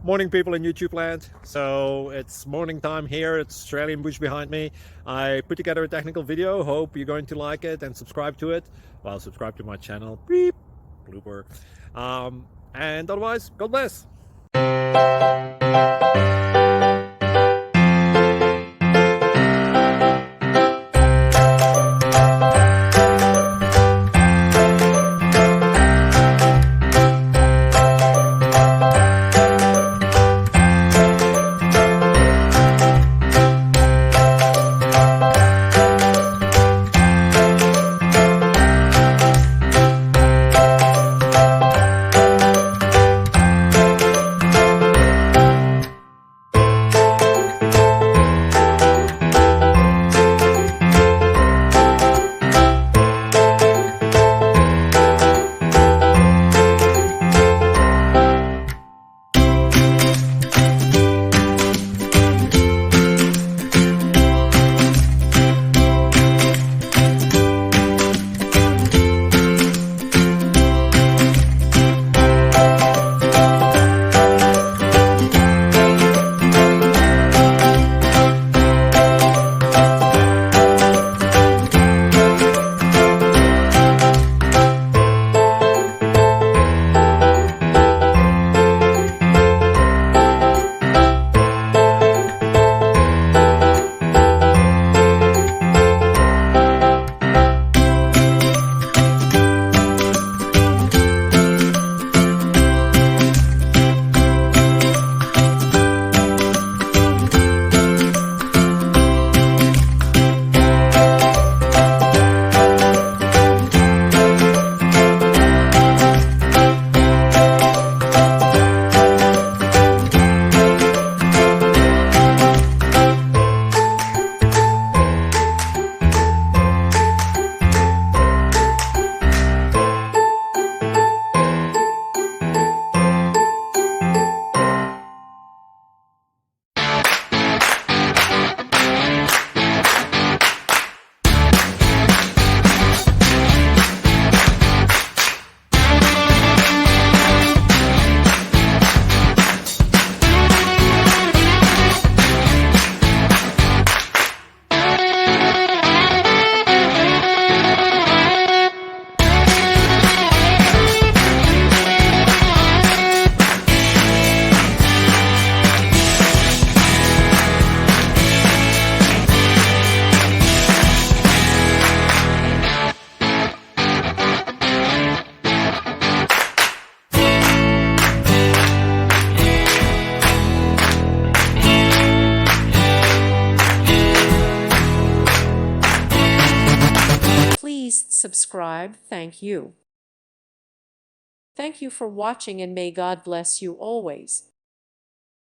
Morning, people in YouTube land. So it's morning time here. It's Australian bush behind me. I put together a technical video. Hope you're going to like it and subscribe to it. Well, subscribe to my channel. Beep, blooper. And otherwise, God bless. Please subscribe. Thank you. Thank you for watching, and may God bless you always.